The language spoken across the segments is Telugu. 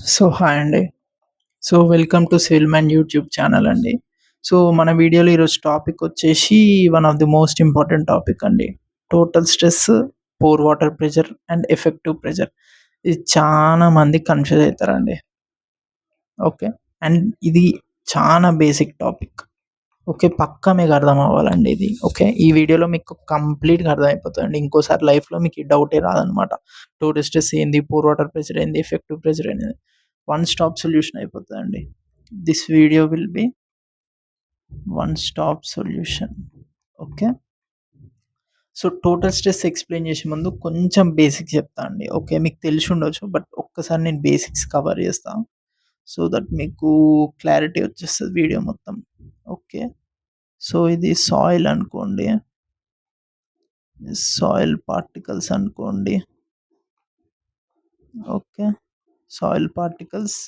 హాయ్ అండి. Welcome to civil man YouTube channel అండి. మన వీడియోలో ఈరోజు టాపిక్ వచ్చేసి one of the most important topic అండి. Total stress, pore water pressure and effective pressure. ఇది చాలా మంది కన్‌ఫ్యూజ్ అయితారండి. ఓకే. అండ్ ఇది చాలా బేసిక్ టాపిక్. ఓకే. పక్కా మీకు అర్థం అవ్వాలండి ఇది. ఓకే. ఈ వీడియోలో మీకు కంప్లీట్‌గా అర్థమైపోతదండి. ఇంకోసారి లైఫ్‌లో మీకు ఈ డౌటే రాదనమాట. టోటల్ స్ట్రెస్ ఏంది? పోర్ వాటర్ ప్రెషర్ ఏంది? ఎఫెక్టివ్ ప్రెషర్ ఏంది? వన్ స్టాప్ సొల్యూషన్ అయిపోతదండి. This video will be one stop solution. Okay. Total stress explain చేసే ముందు కొంచెం బేసిక్స్ చెప్తా అండి. ఓకే. మీకు తెలిసి ఉండొచ్చు. బట్ ఒక్కసారి నేను బేసిక్స్ కవర్ చేస్తా. సో దట్ మీకు క్లారిటీ వచ్చేస్తది వీడియో మొత్తం. ఓకే. ఇది సాయిల్ అనుకోండి. సాయిల్ పార్టికల్స్ అనుకోండి. ఓకే. సాయిల్ పార్టికల్స్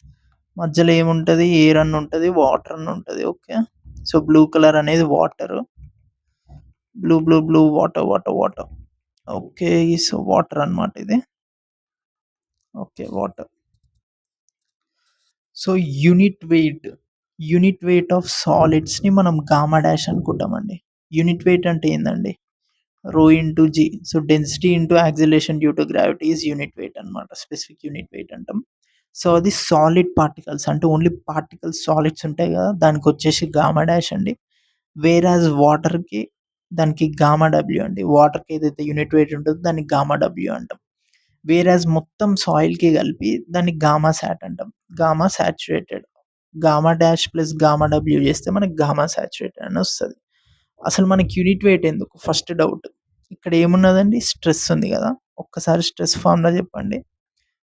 మధ్యలో ఏముంటది? ఎయిర్ అని ఉంటది. వాటర్ అని ఉంటది. ఓకే. బ్లూ కలర్ అనేది water. Blue water. Okay. Water అన్నమాట ఇది. Okay. Water. Unit weight of సాలిడ్స్‌ని మనం గామా డాష్ అనుకుంటామండి. యూనిట్ వెయిట్ అంటే ఏందండి? Rho into g. Density into acceleration due to gravity is unit weight అన్నమాట. స్పెసిఫిక్ యూనిట్ వెయిట్ అంటాం. అది సాలిడ్ పార్టికల్స్ అంటే ఓన్లీ పార్టికల్స్ సాలిడ్స్ ఉంటాయి కదా! దానికొచ్చేసి గామా డాష్ అండి. వేరాజ్ వాటర్‌కి దానికి గామా డబ్ల్యూ అండి. వాటర్‌కి ఏదైతే యూనిట్ వెయిట్ ఉంటదో దాన్ని గామా డబ్ల్యూ అంటాం. వేరాజ్ మొత్తం సాయిల్‌కి కలిపి దాన్ని గామా సాట్ అంటాం. Gamma saturated. Gamma dash plus gamma W చేస్తే మనకి గామా సాచురేటెడ్ అని వస్తది. అసలు మనకి యూనిట్ వెయిట్ ఎందుకు? First doubt. ఇక్కడ ఏమున్నదండి? స్ట్రెస్ ఉంది కదా! ఒక్కసారి స్ట్రెస్ ఫార్ములా చెప్పండి.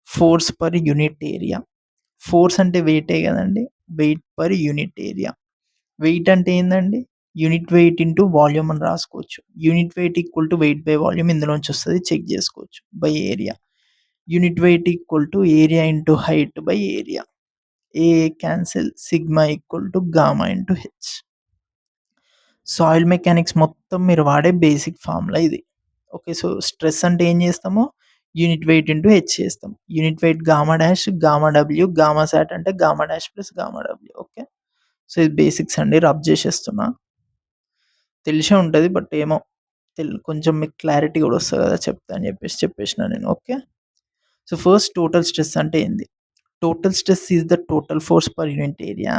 Force per unit area. Force అంటే వెయిటే కదండీ! Weight per unit area. Weight అంటే ఏందండి? యూనిట్ వెయిట్ ఇంటూ వాల్యూమ్ అని రాసుకోవచ్చు. Unit weight equal to weight by volume ఇందులోంచి వస్తది చెక్ చేసుకోవచ్చు. By area. Unit weight equal to area into height by area. A cancel. Sigma equal to gamma into h. Soil mechanics మొత్తం మీరు వాడే బేసిక్ ఫార్ములా ఇది. ఓకే. స్ట్రెస్ అంటే ఏం చేస్తాము? యూనిట్ వెయిట్ ఇంటూ హెచ్ చేస్తాం. Unit weight gamma dash, gamma డబ్ల్యూ, గామా సాట్ అంటే గామా డాష్ ప్లస్ గామా డబ్ల్యూ. ఓకే. ఇది బేసిక్స్ అండి. రబ్ చేసేస్తున్నా. తెలిసే ఉంటది. బట్ ఏమో కొంచెం మీకు క్లారిటీ కూడా వస్తది కదా! చెప్తా అని చెప్పేసినా నేను. ఓకే. ఫస్ట్ టోటల్ స్ట్రెస్ అంటే ఏంది? Total stress is the total force per unit area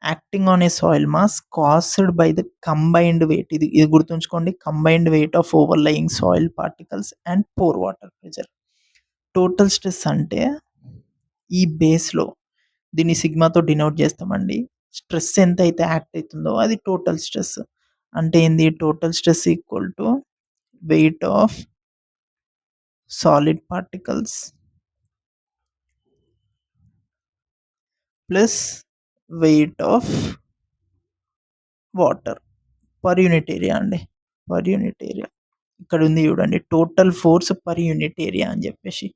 acting on a soil mass caused by the combined weight. ఇది గుర్తుంచుకోండి. Combined weight of overlying soil particles and pore water pressure. Total stress అంటే ఈ బేస్‌లో దీన్ని సిగ్మాతో డినోట్ చేస్తామండి. స్ట్రెస్ ఎంతైతే యాక్ట్ అయితుందో అది టోటల్ స్ట్రెస్. అంటే ఏంది? Total stress equal to weight of solid particles plus weight of water per unit area అండి. Per unit area. ఇక్కడ ఉంది చూడండి. Total force per unit area అని చెప్పేసి.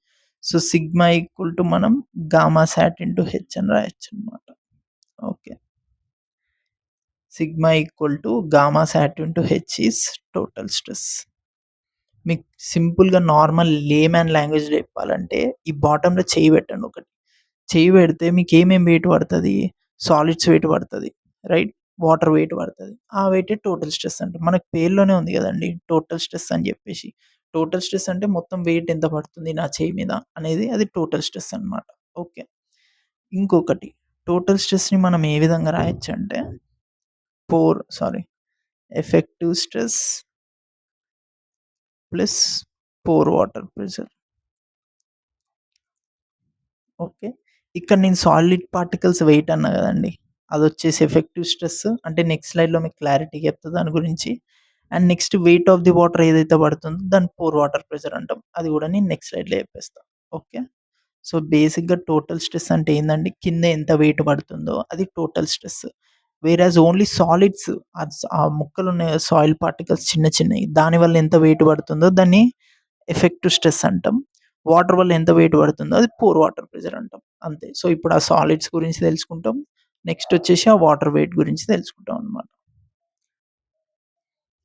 సిగ్మా ఈక్వల్ టు మనం గామా సాట్ ఇంటూ హెచ్ అని రాయొచ్చనమాట. Okay. Sigma equal to gamma sat into h is total stress. మీకు సింపుల్‌గా నార్మల్ లేమ్యాన్ లాంగ్వేజ్‌లో చెప్పాలంటే ఈ బాటమ్‌లో చెయ్యి పెట్టండి ఒకటి. చెయ్యి పెడితే మీకేమేం వెయిట్ పడతది? సాలిడ్స్ వెయిట్ పడతది. రైట్? వాటర్ వెయిట్ పడతది. ఆ వెయిటే టోటల్ స్ట్రెస్ అంటాం. మనకు పేరులోనే ఉంది గదండీ! టోటల్ స్ట్రెస్ అని జెప్పేసి. టోటల్ స్ట్రెస్ అంటే మొత్తం వెయిట్ ఎంత పడుతుంది నా చెయ్యి మీద అనేది అది టోటల్ స్ట్రెస్ అన్నమాట. ఓకే. ఇంకొకటి టోటల్ స్ట్రెస్‌ని మనం ఏ విధంగా రాయొచ్చంటే sorry effective stress plus pore water pressure. Okay. ఇక్కడ నేను సాలిడ్ పార్టికల్స్ వెయిట్ అన్నా గదండీ! అదొచ్చేసి ఎఫెక్టివ్ స్ట్రెస్. అంటే నెక్స్ట్ స్లైడ్‌లో మీకు క్లారిటీగా చెప్తా దాని గురించి. And next weight of the water ఏదైతే పడుతుందో దాన్ని పోర్ వాటర్ ప్రెషర్ అంటాం. అది గూడా నేను నెక్స్ట్ స్లైడ్‌లో చెప్పేస్తా. ఓకే. బేసిక్‌గా టోటల్ స్ట్రెస్ అంటే ఏందండి? కింద ఎంత వెయిట్ పడుతుందో అది టోటల్ స్ట్రెస్. వేరాజ్ ఓన్లీ సాలిడ్స్ ఆ ముక్కలున్నాయి గదా! సాయిల్ పార్టికల్స్ చిన్న చిన్నయి. దానివల్ల ఎంత వెయిట్ పడుతుందో దాన్ని ఎఫెక్టివ్ స్ట్రెస్ అంటాం. వాటర్ వల్ల ఎంత వెయిట్ పడుతుందో అది పోర్ వాటర్ ప్రెషర్ అంటాం. అంతే. ఇప్పుడు ఆ సాలిడ్స్ గురించి తెలుసుకుంటాం. నెక్స్ట్ వచ్చేసి ఆ వాటర్ వెయిట్ గురించి తెలుసుకుంటాం అన్నమాట.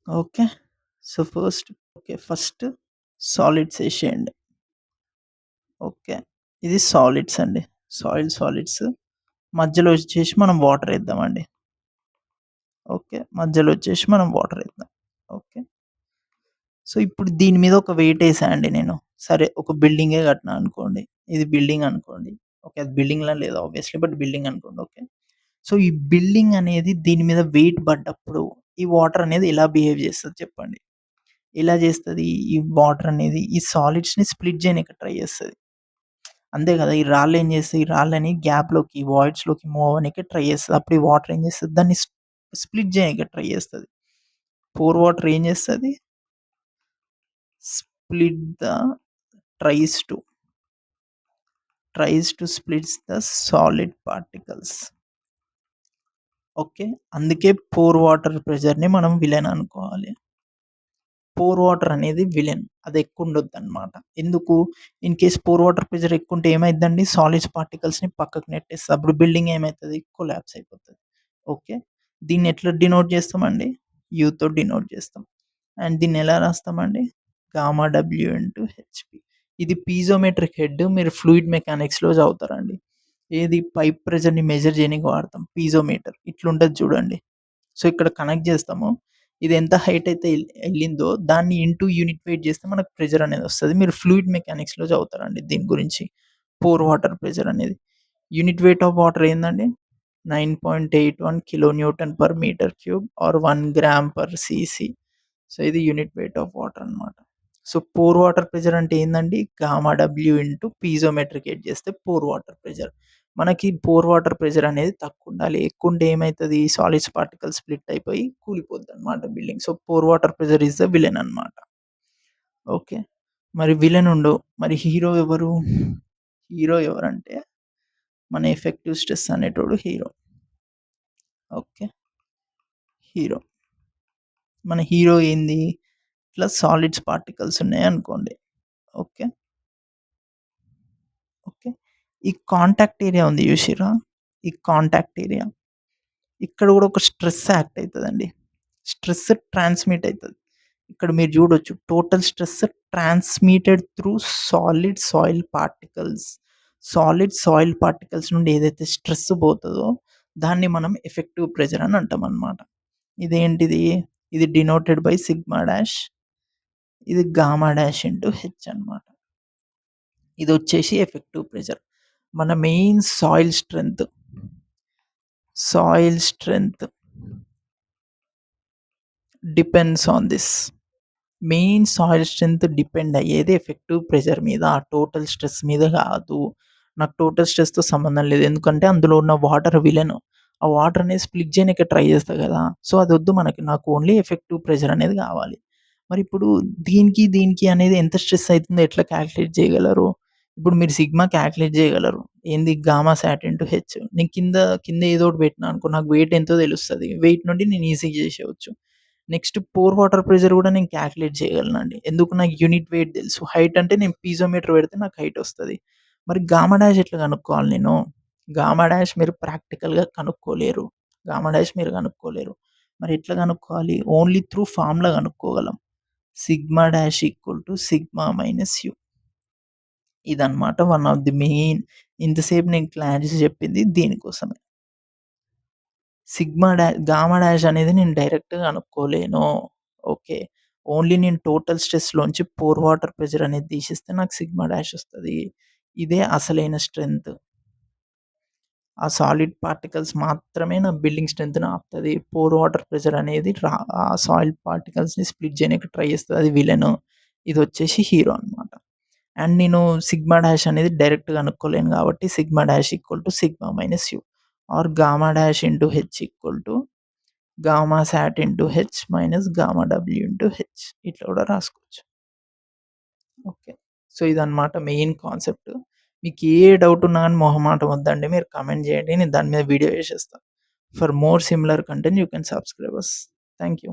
ఓకే. ఫస్ట్ సాలిడ్స్ ఏసేయండి. ఓకే. ఇది సాలిడ్స్ అండి. సాయిల్ సాలిడ్స్ మధ్యలో వచ్చేసి మనం వాటర్ ఏద్దామండి. ఓకే. మధ్యలో వచ్చేసి మనం వాటర్ ఏద్దాం. ఓకే. సో, ఇప్పుడు దీని మీద ఒక వెయిటేసా అండి నేను. సరే ఒక బిల్డింగే కట్టినా అనుకోండి. ఇది బిల్డింగ్ అనుకోండి. ఓకే. అది బిల్డింగ్‌లా లేదు ఆబ్వియస్‌లీ. బట్ బిల్డింగ్ అనుకోండి. ఓకే. సో, ఈ బిల్డింగ్ అనేది దీని మీద వెయిట్ పడ్డప్పుడు ఈ వాటర్ అనేది ఎలా బిహేవ్ చేస్తది చెప్పండి? ఎలా చేస్తది? ఈ వాటర్ అనేది ఈ సాలిడ్స్‌ని స్ప్లిట్ చేయనీకి ట్రై చేస్తది. అంతే కదా! ఈ రాళ్ళేం చేస్తాయి? ఈ రాళ్ళని గ్యాప్‌లోకి, వాయిడ్స్‌లోకి మూవ్ అవ్వనీకి ట్రై చేస్తది. అప్పుడు ఈ వాటర్ ఏం చేస్తది? దాన్ని స్ప్లిట్ చేయనీకి ట్రై చేస్తది. పోర్ వాటర్ ఏం చేస్తది? Split the tries to splits the solid particles. ఓకే. అందుకే పోర్ వాటర్ ప్రెషర్‌ని మనం విలన్ అనుకోవాలి. పోర్ వాటర్ అనేది విలన్. అది ఎక్కువుండొద్దనమాట. ఎందుకు? In case pore water pressure ఎక్కువుంటే ఏమైద్దండి? సాలిడ్స్ పార్టికల్స్‌ని పక్కకు నెట్టేస్తది. అప్పుడు బిల్డింగ్ ఏమైతది? కొలాప్స్ అయిపోతది. ఓకే. దీన్ని ఎట్లా డినోట్ చేస్తామండి? యూతో డినోట్ చేస్తాం. అండ్ దీన్ని ఎలా రాస్తామండి? Gamma W into h p. ఇది పీజోమెట్రిక్ హెడ్. మీరు ఫ్లూయిడ్ మెకానిక్స్‌లో చదువుతారండి. ఏది పైప్ ప్రెషర్‌ని మెజర్ చేయనీకి వాడతాం. పీజోమీటర్ ఇట్లుంటది చూడండి. సో, ఇక్కడ కనెక్ట్ చేస్తాము. ఇది ఎంత హైట్ అయితే ఎళ్ళిందో దాన్ని ఇంటూ యూనిట్ వెయిట్ చేస్తే మనకు ప్రెషర్ అనేదొస్తది. మీరు ఫ్లూయిడ్ మెకానిక్స్‌లో చదువుతారండి దీని గురించి. పోర్ వాటర్ ప్రెషర్ అనేది. యూనిట్ వెయిట్ ఆఫ్ వాటర్ ఏందండి? 9.81 kilo newton per metre cube or 1 gram per cc. So, ఇది యూనిట్ వెయిట్ ఆఫ్ వాటర్ అన్నమాట. సో, పోర్ వాటర్ ప్రెషర్ అంటే ఏందండి? Gamma W into piezometric head చేస్తే పోర్ వాటర్ ప్రెషర్. మనకి పోర్ వాటర్ ప్రెషర్ అనేది తక్కువుండాలి. ఎక్కువుంటే ఏమైతది? సాలిడ్స్ పార్టికల్స్ స్ప్లిట్ అయిపోయి కూలిపోద్దనమాట building. So, pore water pressure is the villain అన్నమాట. ఓకే. మరి విలన్ మరి హీరో ఎవరు? హీరో ఎవరంటే మన ఎఫెక్టివ్ స్ట్రెస్ అనేటోడు హీరో. ఓకే. హీరో. మన హీరో ఏంది? ఇట్లా సాలిడ్స్ పార్టికల్స్ ఉన్నాయనుకోండి. ఓకే. ఓకే. ఈ కాంటాక్ట్ ఏరియా ఉంది చూషిర్రా? ఈ కాంటాక్ట్ ఏరియా. ఇక్కడ గూడా ఒక స్ట్రెస్ యాక్ట్ అయితదండి. స్ట్రెస్ ట్రాన్స్‌మిట్ అయితది. ఇక్కడ మీరు జూడొచ్చు. Total stress transmitted through solid soil particles. Solid soil particles నుండి ఏదైతే స్ట్రెస్ పోతదో దాన్ని మనం ఎఫెక్టివ్ ప్రెషర్ అని అంటామనమాట. ఇదేంటిది? ఇది డినోటెడ్ బై సిగ్మా డాష్. ఇది గామా డాష్ ఇంటూ హెచ్ అన్నమాట. ఇదొచ్చేసి ఎఫెక్టివ్ ప్రెషర్. మన main soil strength depends on this. Main soil strength depend అయ్యేది ఎఫెక్టివ్ ప్రెషర్ మీద. ఆ టోటల్ స్ట్రెస్ మీద కాదు. నాకు టోటల్ స్ట్రెస్‌తో సంబంధం లేదు. ఎందుకంటే అందులో ఉన్న వాటర్ విలన్. ఆ వాటర్ అనేది స్ప్లిట్ చేయనీకి ట్రై చేస్తా కదా! సో, అదొద్దు మనకి. నాకు ఓన్లీ ఎఫెక్టివ్ ప్రెషర్ అనేది కావాలి. మరిప్పుడు దీనికి అనేది ఎంత స్ట్రెస్ అయితుందో ఎట్లా కాలిక్యులేట్ చేయగలరు? ఇప్పుడు మీరు సిగ్మా కాలిక్యులేట్ చేయగలరు. ఏంది గామా సాట్ ఇంటూ హెచ్. నేను కింద ఏదో ఒకటి పెట్టినా అనుకో నాకు వెయిట్ ఎంతో తెలుస్తది. వెయిట్ నుండి నేను ఈజీగా చేసేయొచ్చు. నెక్స్ట్ పోర్ వాటర్ ప్రెషర్ గూడా నేను కాలిక్యులేట్ చేయగలనండి. ఎందుకు నాకు యూనిట్ వెయిట్ తెలుసు. హైట్ అంటే నేను పీజోమీటర్ పెడితే నాకు హైట్ ఒస్తది. మరి గామా డాష్ ఎట్లా కనుక్కోవాలి నేను? గామా డాష్ మీరు ప్రాక్టికల్‌గా కనుక్కోలేరు. గామా డాష్ మీరు కనుక్కోలేరు. మరి ఎట్లా కనుక్కోవాలి? ఓన్లీ త్రూ ఫార్ములా కనుక్కోగలం. Sigma dash equal to sigma minus u. ఇదన్నమాట వన్ ఆఫ్ ది మెయిన్. ఇంతసేపు నేను క్లారిటీ చెప్పింది దీనికోసమే. గామా డాష్ అనేది నేను డైరెక్ట్‌గా కనుక్కోలేను. ఓకే. ఓన్లీ నేను టోటల్ స్ట్రెస్‌లోంచి పోర్ వాటర్ ప్రెషర్ అనేది తీసేస్తే నాకు సిగ్మా డాష్ ఒస్తది. ఇదే అసలైన స్ట్రెంత్. ఆ సాలిడ్ పార్టికల్స్ మాత్రమే నా బిల్డింగ్ స్ట్రెంగ్త్‌ని ఆపుతది. పోర్ వాటర్ ప్రెషర్ అనేది ఆ సాయిల్ పార్టికల్స్‌ని స్ప్లిట్ చేయనీకి ట్రై చేస్తది. అది విలన్. ఇదొచ్చేసి హీరో అన్నమాట. అండ్ నేను సిగ్మా డాష్ అనేది డైరెక్ట్‌గా కనుక్కోలేను కాబట్టి sigma dash equal to sigma minus U R gamma dash into H equal to gamma sat into H minus gamma W into H. ఇట్లా కూడా రాసుకోవచ్చు. ఓకే. సో, ఇదన్నమాట మెయిన్ కాన్సెప్ట్. మీకు ఏ డౌట్ ఉన్నా గాని మొహమాటం వద్దండి. మీరు కామెంట్ చేయండి. నేను దాని మీద వీడియో చేసేస్తా. For more similar content you can subscribe us. Thank you.